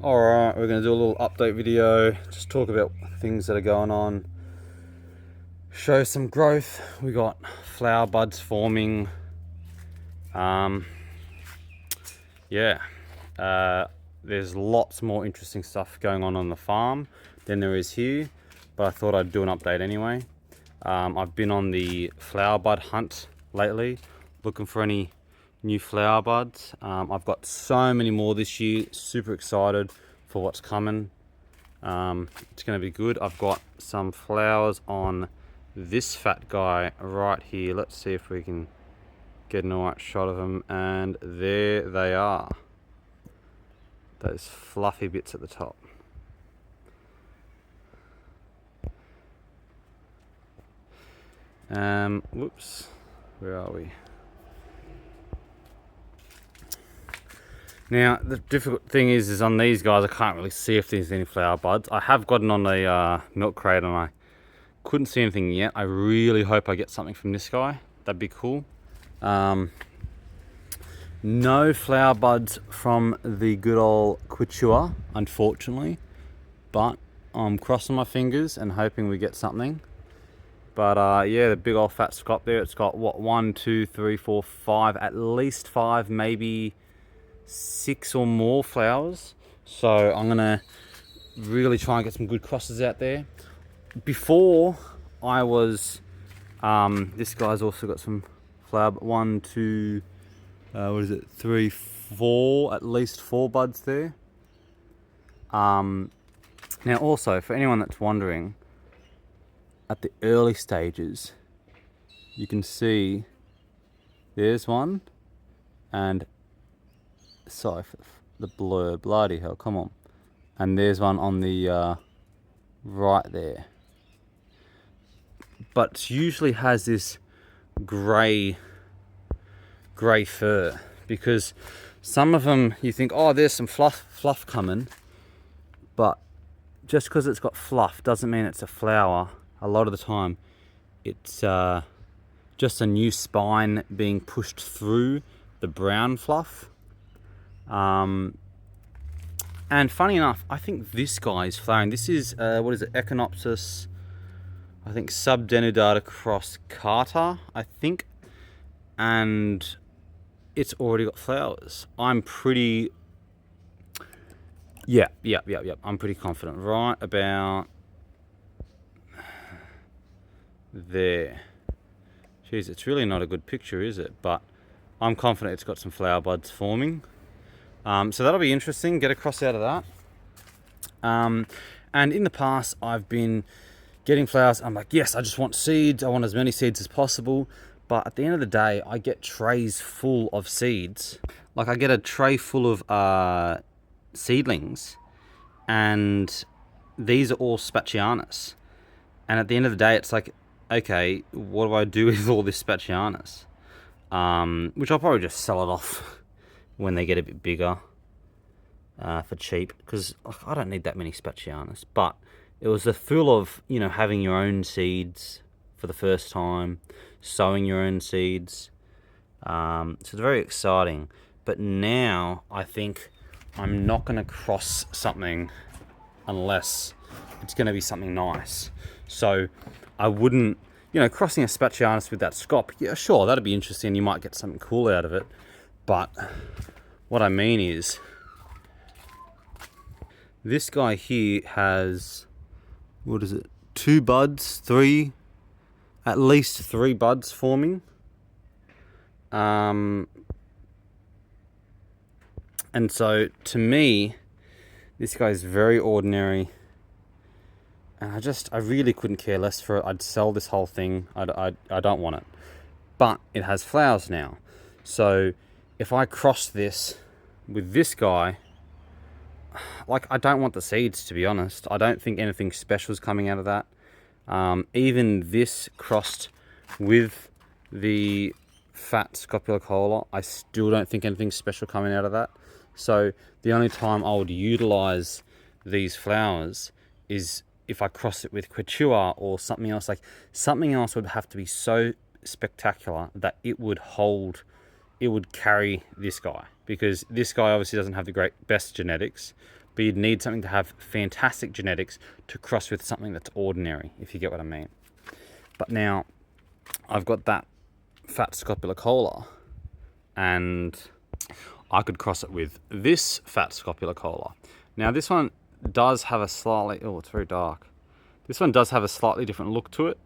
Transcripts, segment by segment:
Alright, we're going to do a little update video, just talk about things that are going on, show some growth. We got flower buds forming. Yeah, there's lots more interesting stuff going on the farm than there is here, but I thought I'd do an update anyway. I've been on the flower bud hunt lately, looking for any new flower buds. I've got so many more this year, super excited for what's coming. It's going to be good. I've got some flowers on this fat guy right here. Let's see if we can get an alright shot of them, and there they are, those fluffy bits at the top. Whoops, where are we? Now the difficult thing is on these guys I can't really see if there's any flower buds. I have gotten on a milk crate and I couldn't see anything yet. I really hope I get something from this guy. That'd be cool. No flower buds from the good old Quichua, unfortunately, but I'm crossing my fingers and hoping we get something. But yeah, the big old fat scop there, it's got what, 1, 2, 3, 4, 5, at least 5, maybe 6 or more flowers. So I'm gonna really try and get some good crosses out there. Before I was, this guy's also got some flower, 1, 2, what is it, 3, 4, at least 4 buds there. Now also, for anyone that's wondering, at the early stages, you can see there's one, and sorry for the blur, bloody hell, come on. And there's one on the right there. But usually has this grey fur, because some of them you think, oh, there's some fluff coming, but just because it's got fluff doesn't mean it's a flower. A lot of the time it's just a new spine being pushed through the brown fluff. And funny enough, I think this guy is flowering. This is what is it, Echinopsis, I think Subdenudata cross Carter, I think, and it's already got flowers. I'm pretty, yeah, I'm pretty confident. Right about there. Jeez, it's really not a good picture, is it? But I'm confident it's got some flower buds forming. So that'll be interesting, get a cross out of that. And in the past, I've been getting flowers. I'm like, yes, I just want seeds. I want as many seeds as possible. But at the end of the day, I get trays full of seeds. Like I get a tray full of seedlings, and these are all Spacianus. And at the end of the day, it's like, okay, what do I do with all this Spacianus? Which I'll probably just sell it off when they get a bit bigger for cheap, because I don't need that many Spacianus. But it was the thrill of, you know, having your own seeds for the first time, sowing your own seeds. So it's very exciting. But now I think I'm not going to cross something unless it's going to be something nice. So I wouldn't, you know, crossing a Spacianus with that scop, yeah, sure, that'd be interesting. You might get something cool out of it. But what I mean is, this guy here has, what is it, 2 buds, 3, at least 3 buds forming. And so to me, this guy's very ordinary. And I really couldn't care less for it. I'd sell this whole thing. I don't want it. But it has flowers now. So if I cross this with this guy, like, I don't want the seeds, to be honest. I don't think anything special is coming out of that. Even this crossed with the fat Scopulocola, I still don't think anything special coming out of that. So the only time I would utilize these flowers is if I cross it with Quichua or something else. Like, something else would have to be so spectacular that it would carry this guy, because this guy obviously doesn't have the best genetics, but you'd need something to have fantastic genetics to cross with something that's ordinary, if you get what I mean. But now I've got that fat Scopulocola, and I could cross it with this fat Scopulocola. Now this one does have a slightly, oh, it's very dark. This one does have a slightly different look to it,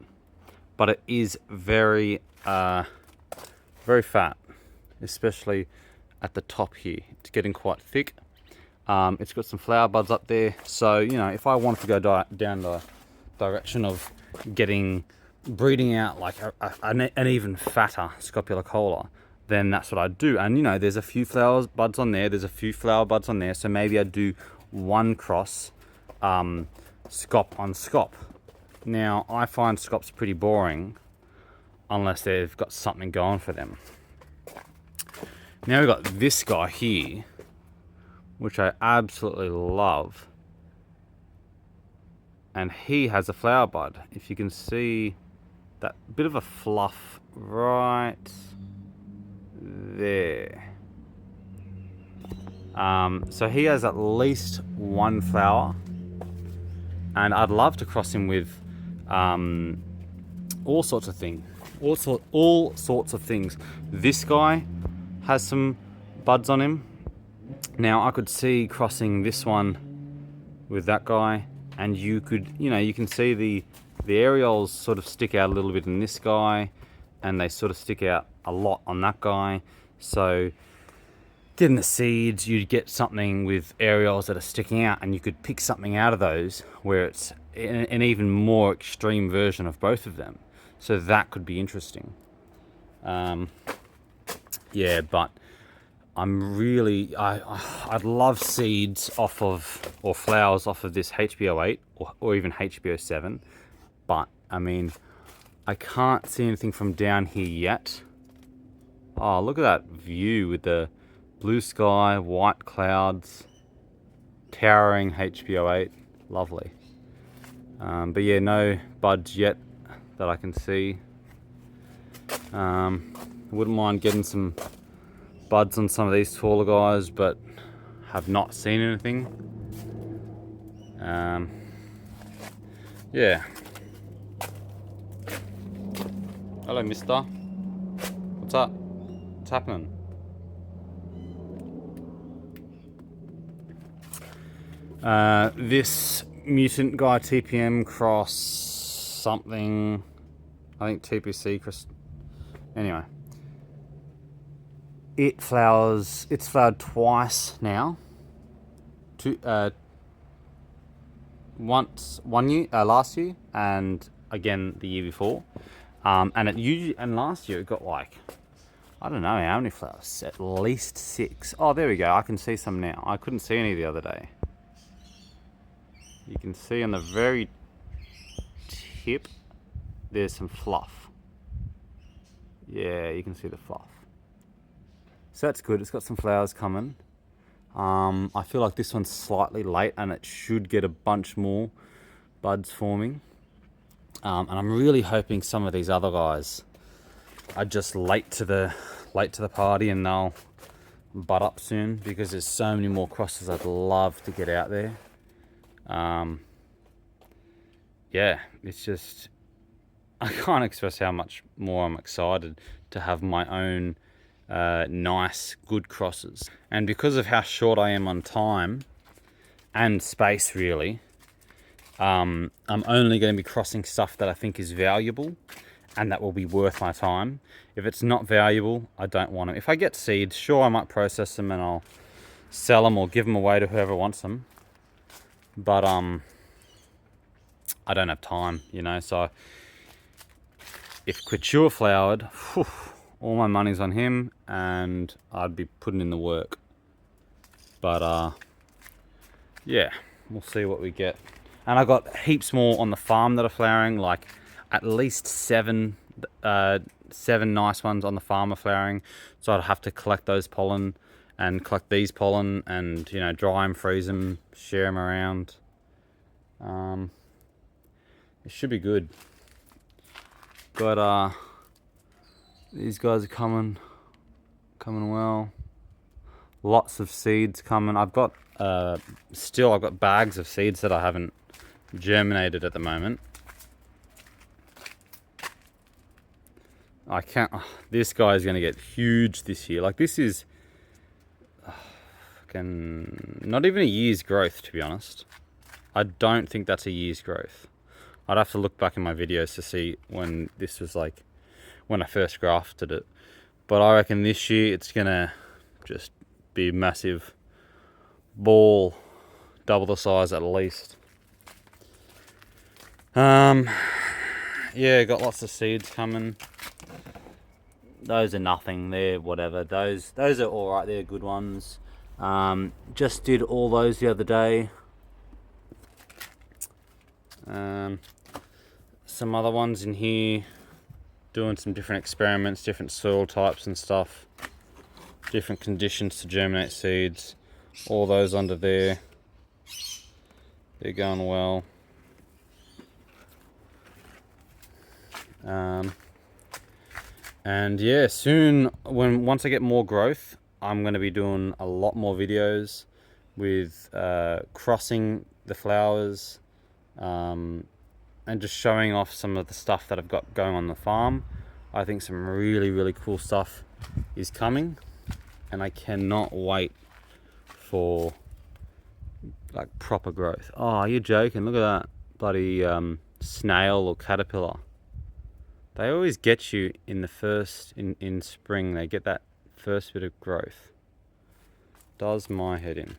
but it is very, very fat, especially at the top here. It's getting quite thick. It's got some flower buds up there. So, you know, if I wanted to go down the direction of breeding out like an even fatter Scopulocola, then that's what I'd do. And, you know, there's a few flower buds on there. So maybe I'd do one cross, scop on scop. Now, I find scops pretty boring unless they've got something going for them. Now we've got this guy here, which I absolutely love. And he has a flower bud. If you can see that bit of a fluff right there. So he has at least one flower. And I'd love to cross him with all sorts of things. All sorts of things. This guy has some buds on him. Now I could see crossing this one with that guy, and you can see the areoles sort of stick out a little bit in this guy, and they sort of stick out a lot on that guy. So getting the seeds, you'd get something with areoles that are sticking out, and you could pick something out of those where it's an even more extreme version of both of them. So that could be interesting. Yeah, but I'd love seeds off of, or flowers off of this HBO8 or even HBO7. But, I mean, I can't see anything from down here yet. Oh, look at that view with the blue sky, white clouds, towering HBO8. Lovely. But yeah, no buds yet that I can see. Wouldn't mind getting some buds on some of these taller guys, but have not seen anything. Yeah. Hello, mister. What's up? What's happening? This mutant guy, TPM cross something, I think TPC cross. Anyway, it's flowered twice now. Last year, and again the year before. And last year it got like, I don't know how many flowers, at least 6. Oh, there we go. I can see some now. I couldn't see any the other day. You can see on the very tip, there's some fluff. Yeah, you can see the fluff. So that's good. It's got some flowers coming. I feel like this one's slightly late, and it should get a bunch more buds forming. And I'm really hoping some of these other guys are just late to the party, and they'll bud up soon, because there's so many more crosses I'd love to get out there. Yeah, it's just, I can't express how much more I'm excited to have my own nice, good crosses. And because of how short I am on time and space, really, I'm only going to be crossing stuff that I think is valuable and that will be worth my time. If it's not valuable, I don't want them. If I get seeds, sure, I might process them and I'll sell them or give them away to whoever wants them. But I don't have time, you know. So if Couture flowered, whew, all my money's on him, and I'd be putting in the work. But yeah, we'll see what we get. And I got heaps more on the farm that are flowering, like at least 7 nice ones on the farm are flowering. So I'd have to collect those pollen and collect these pollen, and, you know, dry them, freeze them, share them around. It should be good. But these guys are coming well. Lots of seeds coming. I've got still I've got bags of seeds that I haven't germinated at the moment. I can't. This guy is going to get huge this year. Like, this is fucking not even a year's growth, to be honest. I don't think that's a year's growth. I'd have to look back in my videos to see when this was, like, when I first grafted it. But I reckon this year it's gonna just be a massive ball, double the size at least. Yeah, got lots of seeds coming. Those are nothing, they're whatever. Those are alright, they're good ones. Just did all those the other day. Some other ones in here, doing some different experiments, different soil types and stuff, different conditions to germinate seeds. All those under there, they're going well. And yeah, soon, once I get more growth, I'm going to be doing a lot more videos with crossing the flowers, and just showing off some of the stuff that I've got going on the farm. I think some really cool stuff is coming, and I cannot wait for, like, proper growth. Oh, you're joking, look at that bloody snail or caterpillar. They always get you in the first, in spring, they get that first bit of growth. Does my head in.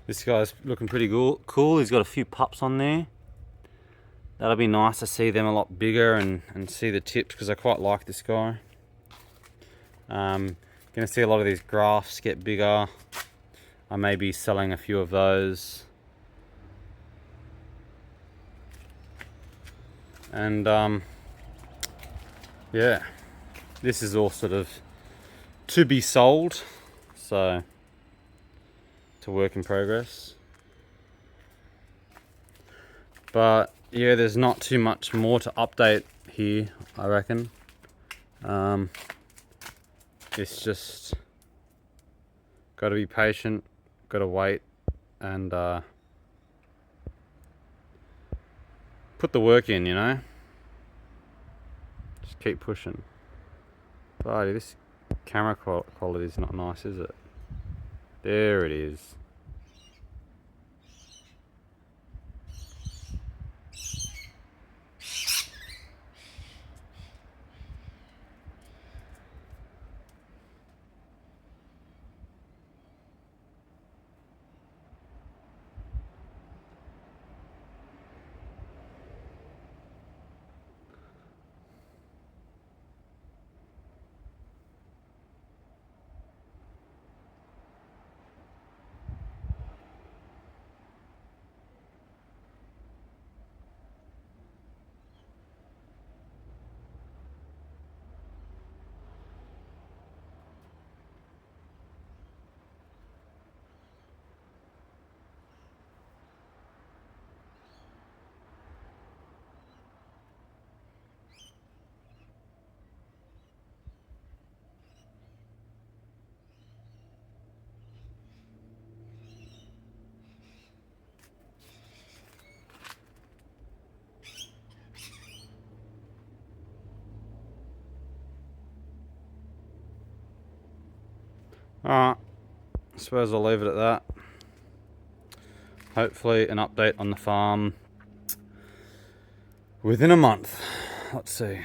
This guy's looking pretty cool. He's got a few pups on there. That'll be nice to see them a lot bigger and see the tips, because I quite like this guy. Gonna see a lot of these grafts get bigger. I may be selling a few of those. And yeah, this is all sort of to be sold, so it's a work in progress. But yeah, there's not too much more to update here, I reckon. It's just got to be patient, got to wait, and put the work in, you know. Just keep pushing. But this camera quality is not nice, is it? There it is. Alright, I suppose I'll leave it at that. Hopefully an update on the farm within a month. Let's see.